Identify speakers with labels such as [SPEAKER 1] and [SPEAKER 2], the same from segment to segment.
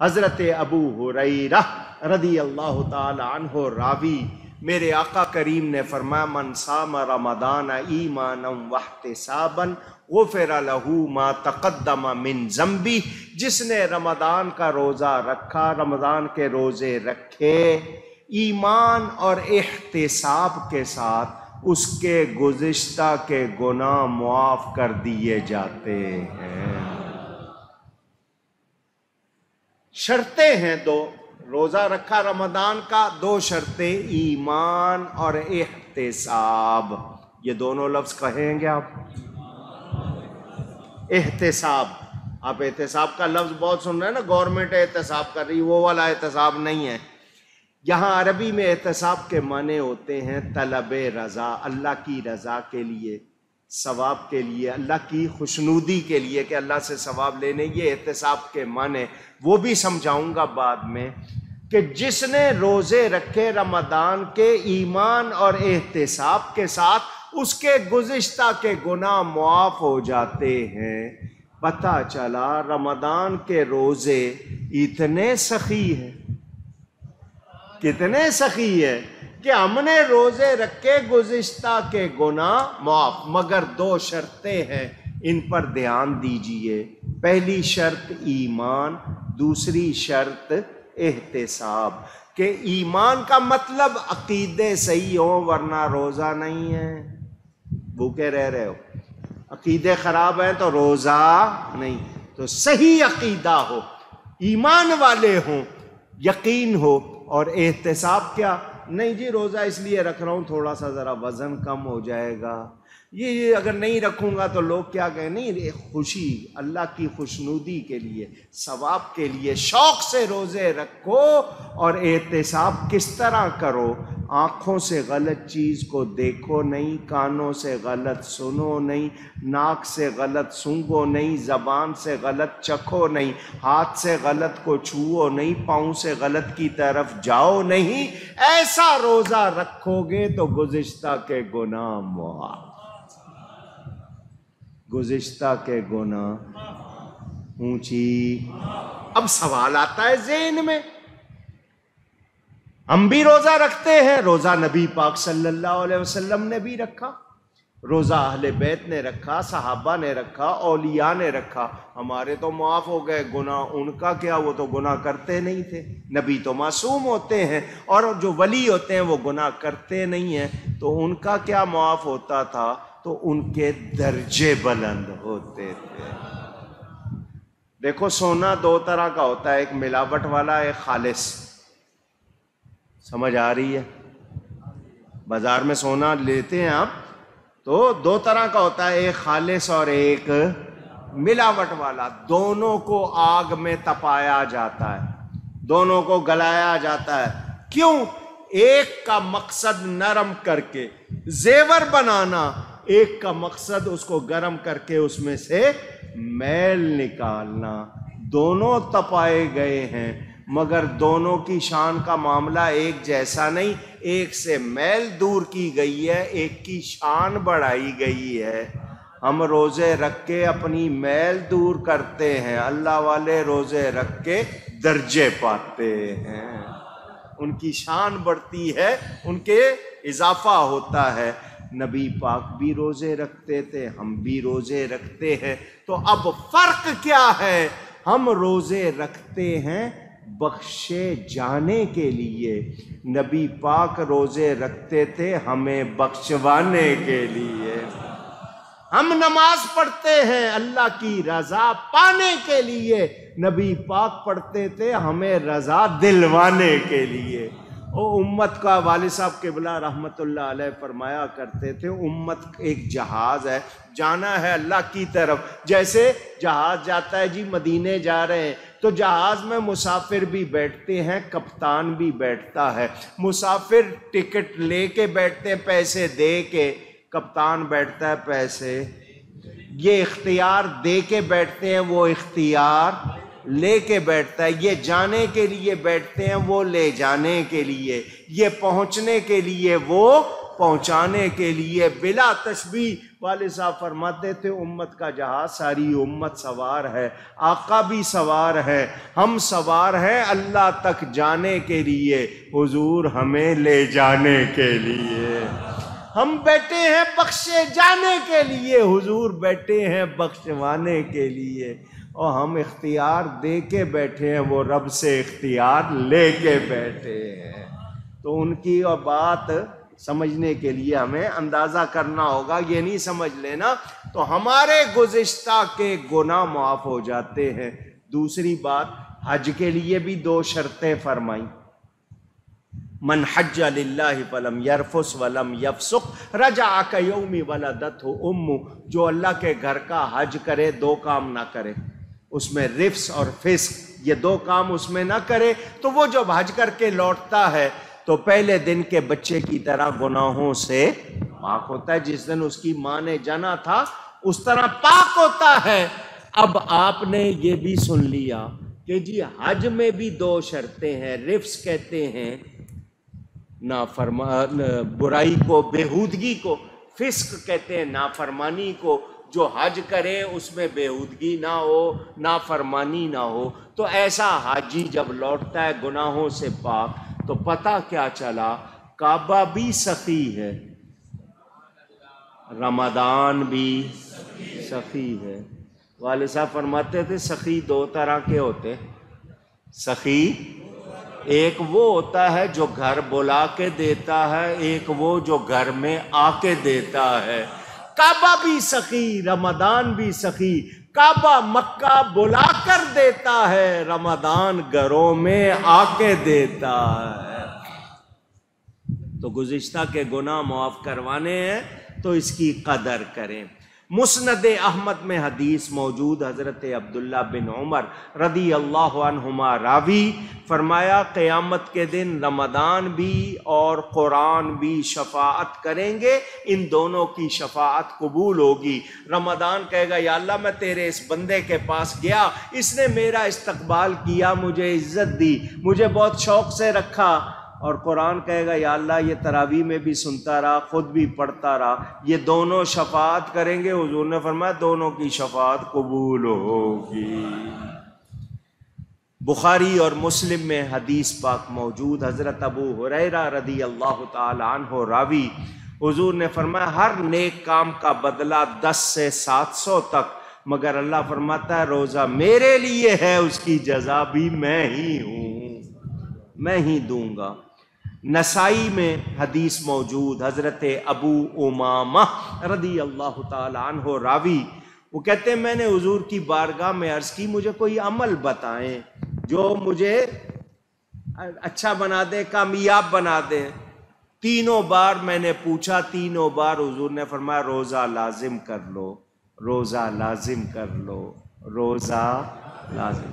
[SPEAKER 1] حضرت ابو ہریرہ رضی اللہ تعالی عنہ راوی، میرے آقا کریم نے فرمایا من صام رمضان ایمانا واحتسابا غفر لہ ما تقدم من ذنبہ، جس نے رمضان کا روزہ رکھا، رمضان کے روزے رکھے ایمان اور احتساب کے ساتھ، اس کے گزشتہ کے گناہ معاف کر دیے جاتے ہیں۔ شرطیں ہیں دو، روزہ رکھا رمضان کا، دو شرطیں ایمان اور احتساب۔ یہ دونوں لفظ کہیں گے آپ؟ احتساب، آپ احتساب کا لفظ بہت سن رہے ہیں نا، گورنمنٹ احتساب کر رہی، وہ والا احتساب نہیں ہے۔ یہاں عربی میں احتساب کے معنی ہوتے ہیں طلب رضا، اللہ کی رضا کے لیے، ثواب کے لیے، اللہ کی خوشنودی کے لیے کہ اللہ سے ثواب لینے، یہ احتساب کے معنی وہ بھی سمجھاؤں گا بعد میں، کہ جس نے روزے رکھے رمضان کے ایمان اور احتساب کے ساتھ، اس کے گزشتہ کے گناہ معاف ہو جاتے ہیں۔ پتہ چلا رمضان کے روزے اتنے سخی ہیں، کتنے سخی ہے کہ ہم نے روزے رکھے گزشتہ کے گناہ معاف، مگر دو شرطیں ہیں، ان پر دھیان دیجئے۔ پہلی شرط ایمان، دوسری شرط احتساب، کہ ایمان کا مطلب عقیدے صحیح ہو، ورنہ روزہ نہیں ہے، بھوکے رہ رہے ہو، عقیدے خراب ہیں تو روزہ نہیں، تو صحیح عقیدہ ہو، ایمان والے ہوں، یقین ہو، اور احتساب کیا؟ نہیں جی روزہ اس لیے رکھ رہا ہوں تھوڑا سا ذرا وزن کم ہو جائے گا، یہ اگر نہیں رکھوں گا تو لوگ کیا کہیں، نہیں، خوشی اللہ کی خوشنودی کے لیے، ثواب کے لیے شوق سے روزے رکھو۔ اور احتساب کس طرح کرو؟ آنکھوں سے غلط چیز کو دیکھو نہیں، کانوں سے غلط سنو نہیں، ناک سے غلط سونگھو نہیں، زبان سے غلط چکھو نہیں، ہاتھ سے غلط کو چھوؤ نہیں، پاؤں سے غلط کی طرف جاؤ نہیں۔ ایسا روزہ رکھو گے تو گزشتہ کے گناہ معاف، گزشتہ کے گناہ اونچی۔ اب سوال آتا ہے ذہن میں، ہم بھی روزہ رکھتے ہیں، روزہ نبی پاک صلی اللہ علیہ وسلم نے بھی رکھا، روزہ اہل بیت نے رکھا، صحابہ نے رکھا، اولیاء نے رکھا، ہمارے تو معاف ہو گئے گناہ، ان کا کیا؟ وہ تو گناہ کرتے نہیں تھے، نبی تو معصوم ہوتے ہیں، اور جو ولی ہوتے ہیں وہ گناہ کرتے نہیں ہیں، تو ان کا کیا معاف ہوتا تھا؟ تو ان کے درجے بلند ہوتے تھے۔ دیکھو سونا دو طرح کا ہوتا ہے، ایک ملاوٹ والا، ایک خالص، سمجھ آ رہی ہے؟ بازار میں سونا لیتے ہیں آپ تو دو طرح کا ہوتا ہے، ایک خالص اور ایک ملاوٹ والا، دونوں کو آگ میں تپایا جاتا ہے، دونوں کو گلایا جاتا ہے۔ کیوں؟ ایک کا مقصد نرم کر کے زیور بنانا، ایک کا مقصد اس کو گرم کر کے اس میں سے میل نکالنا، دونوں تپائے گئے ہیں، مگر دونوں کی شان کا معاملہ ایک جیسا نہیں، ایک سے میل دور کی گئی ہے، ایک کی شان بڑھائی گئی ہے۔ ہم روزے رکھ کے اپنی میل دور کرتے ہیں، اللہ والے روزے رکھ کے درجے پاتے ہیں، ان کی شان بڑھتی ہے، ان کے اضافہ ہوتا ہے۔ نبی پاک بھی روزے رکھتے تھے، ہم بھی روزے رکھتے ہیں، تو اب فرق کیا ہے؟ ہم روزے رکھتے ہیں بخشے جانے کے لیے، نبی پاک روزے رکھتے تھے ہمیں بخشوانے کے لیے۔ ہم نماز پڑھتے ہیں اللہ کی رضا پانے کے لیے، نبی پاک پڑھتے تھے ہمیں رضا دلوانے کے لیے۔ او امت کا والد صاحب قبلہ رحمت اللہ علیہ فرمایا کرتے تھے، امت ایک جہاز ہے، جانا ہے اللہ کی طرف، جیسے جہاز جاتا ہے جی مدینے جا رہے ہیں، تو جہاز میں مسافر بھی بیٹھتے ہیں، کپتان بھی بیٹھتا ہے، مسافر ٹکٹ لے کے بیٹھتے ہیں پیسے دے کے، کپتان بیٹھتا ہے پیسے، یہ اختیار دے کے بیٹھتے ہیں، وہ اختیار لے کے بیٹھتا ہے، یہ جانے کے لیے بیٹھتے ہیں، وہ لے جانے کے لیے، یہ پہنچنے کے لیے، وہ پہنچانے کے لیے، بلا تشبیہ والد صاحب فرماتے تھے امت کا جہاز ساری امت سوار ہے، آقا بھی سوار ہے، ہم سوار ہیں اللہ تک جانے کے لیے، حضور ہمیں لے جانے کے لیے۔ ہم بیٹھے ہیں بخشے جانے کے لیے، حضور بیٹھے ہیں بخشوانے کے لیے، اور ہم اختیار دے کے بیٹھے ہیں، وہ رب سے اختیار لے کے بیٹھے ہیں۔ تو ان کی بات سمجھنے کے لیے ہمیں اندازہ کرنا ہوگا، یہ نہیں سمجھ لینا تو ہمارے گزشتہ کے گناہ معاف ہو جاتے ہیں۔ دوسری بات، حج کے لیے بھی 2 شرطیں فرمائیں۔ من حج للہ فلم یرفس ولم یفسق رجع کیوم ولدتہ امہ، جو اللہ کے گھر کا حج کرے 2 کام نہ کرے، اس میں رفس اور فسق، یہ 2 کام اس میں نہ کرے، تو وہ جب حج کر کے لوٹتا ہے تو پہلے دن کے بچے کی طرح گناہوں سے پاک ہوتا ہے، جس دن اس کی ماں نے جنا تھا اس طرح پاک ہوتا ہے۔ اب آپ نے یہ بھی سن لیا کہ جی حج میں بھی 2 شرطیں ہیں، رفس کہتے ہیں برائی کو، بےہودگی کو، فسق کہتے ہیں نافرمانی کو، جو حج کرے اس میں بےہودگی نہ ہو، نافرمانی نہ ہو۔ تو ایسا حاجی جب لوٹتا ہے گناہوں سے پاک تو پتہ کیا چلا، کعبہ بھی سخی ہے، رمضان بھی سخی ہے۔ والد صاحب فرماتے تھے سخی 2 طرح کے ہوتے، سخی ایک وہ ہوتا ہے جو گھر بلا کے دیتا ہے، ایک وہ جو گھر میں آ کے دیتا ہے۔ کعبہ بھی سخی، رمضان بھی سخی، کعبہ مکہ بلا کر دیتا ہے، رمضان گھروں میں آ کے دیتا ہے۔ تو گزشتہ کے گناہ معاف کروانے ہیں تو اس کی قدر کریں۔ مسند احمد میں حدیث موجود، حضرت عبداللہ بن عمر رضی اللہ عنہما راوی، فرمایا قیامت کے دن رمضان بھی اور قرآن بھی شفاعت کریں گے، ان دونوں کی شفاعت قبول ہوگی۔ رمضان کہے گا یا اللہ میں تیرے اس بندے کے پاس گیا، اس نے میرا استقبال کیا، مجھے عزت دی، مجھے بہت شوق سے رکھا، اور قرآن کہے گا یا اللہ یہ تراویح میں بھی سنتا رہا، خود بھی پڑھتا رہا، یہ دونوں شفاعت کریں گے۔ حضور نے فرمایا دونوں کی شفاعت قبول ہوگی۔ بخاری اور مسلم میں حدیث پاک موجود، حضرت ابو ہریرہ رضی اللہ تعالی عنہ راوی، حضور نے فرمایا ہر نیک کام کا بدلہ 10 سے 700 تک، مگر اللہ فرماتا ہے روزہ میرے لیے ہے، اس کی جزا بھی میں ہی ہوں، میں ہی دوں گا۔ نسائی میں حدیث موجود، حضرت ابو امامہ رضی اللہ تعالی عنہ راوی، وہ کہتے ہیں میں نے حضور کی بارگاہ میں عرض کی مجھے کوئی عمل بتائیں جو مجھے اچھا بنا دے، کامیاب بنا دے۔ 3 بار میں نے پوچھا، 3 بار حضور نے فرمایا روزہ لازم کر لو، روزہ لازم کر لو، روزہ لازم۔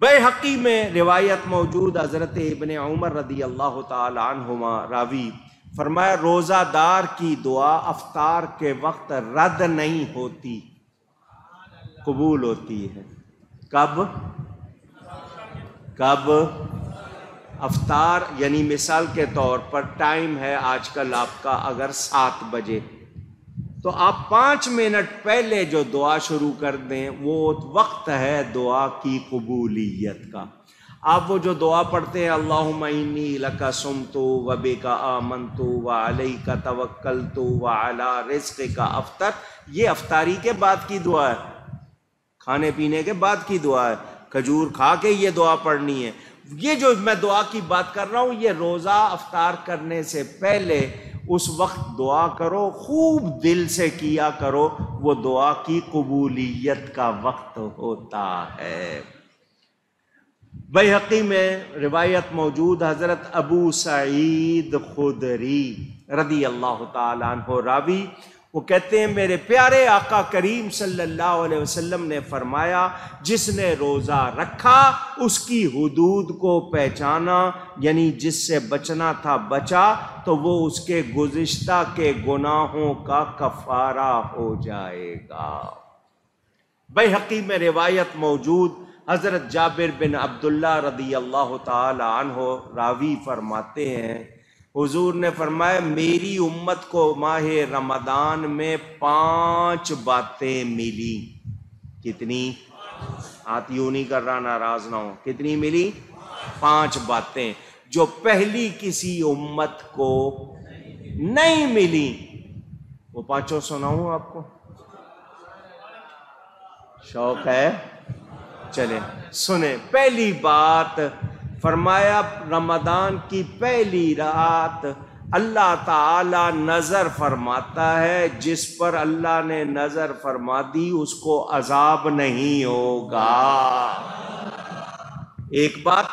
[SPEAKER 1] بیہقی میں روایت موجود، حضرت ابن عمر رضی اللہ تعالی عنہما راوی، فرمایا روزہ دار کی دعا افطار کے وقت رد نہیں ہوتی، قبول ہوتی ہے۔ کب؟ کب؟ افطار یعنی مثال کے طور پر ٹائم ہے آج کل آپ کا اگر 7 بجے، تو آپ 5 منٹ پہلے جو دعا شروع کر دیں وہ وقت ہے دعا کی قبولیت کا۔ آپ وہ جو دعا پڑھتے ہیں اللہم انی لک صمت وبک آمنت وعلیک توکلت وعلی رزقک افطرت، یہ افطاری کے بعد کی دعا ہے، کھانے پینے کے بعد کی دعا ہے، کھجور کھا کے یہ دعا پڑھنی ہے۔ یہ جو میں دعا کی بات کر رہا ہوں یہ روزہ افطار کرنے سے پہلے اس وقت دعا کرو، خوب دل سے کیا کرو، وہ دعا کی قبولیت کا وقت ہوتا ہے۔ بیہقی میں روایت موجود، حضرت ابو سعید خدری رضی اللہ تعالی عنہ راوی، وہ کہتے ہیں میرے پیارے آقا کریم صلی اللہ علیہ وسلم نے فرمایا جس نے روزہ رکھا اس کی حدود کو پہچانا، یعنی جس سے بچنا تھا بچا، تو وہ اس کے گزشتہ کے گناہوں کا کفارہ ہو جائے گا۔ بیہقی میں روایت موجود، حضرت جابر بن عبداللہ رضی اللہ تعالی عنہ راوی فرماتے ہیں، حضور نے فرمایا میری امت کو ماہ رمضان میں 5 باتیں ملی. کتنی؟ ہاتھ یوں نہیں کر رہا، ناراض نہ ہو. کتنی ملی؟ 5 باتیں جو پہلی کسی امت کو نہیں ملی. وہ 5 سناؤں آپ کو؟ شوق ہے؟ چلیں سنیں. پہلی بات فرمایا رمضان کی پہلی رات اللہ تعالی نظر فرماتا ہے، جس پر اللہ نے نظر فرما دی اس کو عذاب نہیں ہوگا. ایک بات.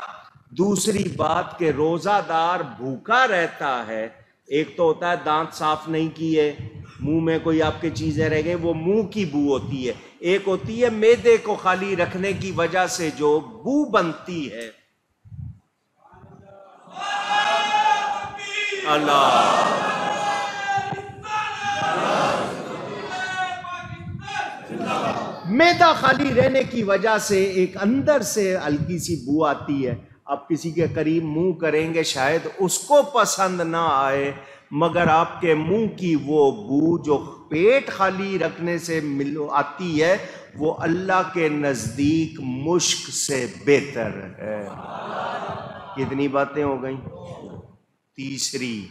[SPEAKER 1] دوسری بات کہ روزہ دار بھوکا رہتا ہے. ایک تو ہوتا ہے دانت صاف نہیں کیے، منہ میں کوئی آپ کی چیزیں رہ گئی، وہ منہ کی بو ہوتی ہے. ایک ہوتی ہے معدے کو خالی رکھنے کی وجہ سے جو بو بنتی ہے. اللہ معدہ خالی رہنے کی وجہ سے ایک اندر سے ہلکی سی بو آتی ہے. آپ کسی کے قریب منہ کریں گے شاید اس کو پسند نہ آئے، مگر آپ کے منہ کی وہ بو جو پیٹ خالی رکھنے سے آتی ہے وہ اللہ کے نزدیک مشک سے بہتر ہے. کتنی باتیں ہو گئیں؟ تیسری،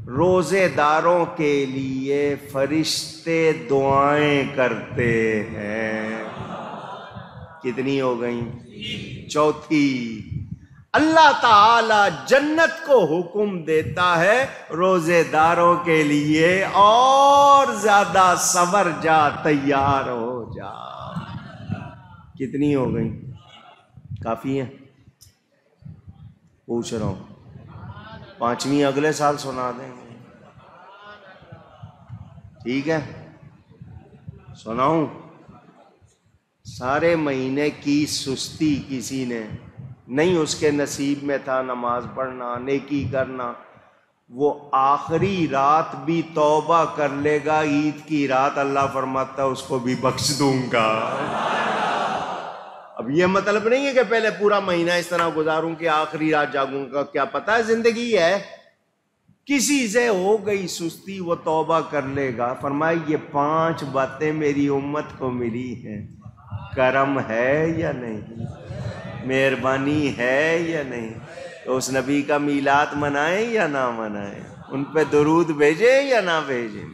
[SPEAKER 1] روزے داروں کے لیے فرشتے دعائیں کرتے ہیں. کتنی ہو گئیں؟ چوتھی، اللہ تعالی جنت کو حکم دیتا ہے روزے داروں کے لیے اور زیادہ سنور جا، تیار ہو جا. کتنی ہو گئیں؟ کافی ہیں؟ پوچھ رہا ہوں. 5ویں اگلے سال سنا دیں گے. ٹھیک ہے سناؤں؟ سارے مہینے کی سستی کسی نے نہیں، اس کے نصیب میں تھا نماز پڑھنا، نیکی کرنا، وہ آخری رات بھی توبہ کر لے گا. عید کی رات اللہ فرماتا ہے اس کو بھی بخش دوں گا. اب یہ مطلب نہیں ہے کہ پہلے پورا مہینہ اس طرح گزاروں کہ آخری رات جاگوں گا. کیا پتہ ہے زندگی ہے، کسی سے ہو گئی سستی وہ توبہ کر لے گا. فرمایا یہ 5 باتیں میری امت کو ملی ہیں. کرم ہے یا نہیں؟ مہربانی ہے یا نہیں؟ تو اس نبی کا میلاد منائیں یا نہ منائیں؟ ان پہ درود بھیجیں یا نہ بھیجیں؟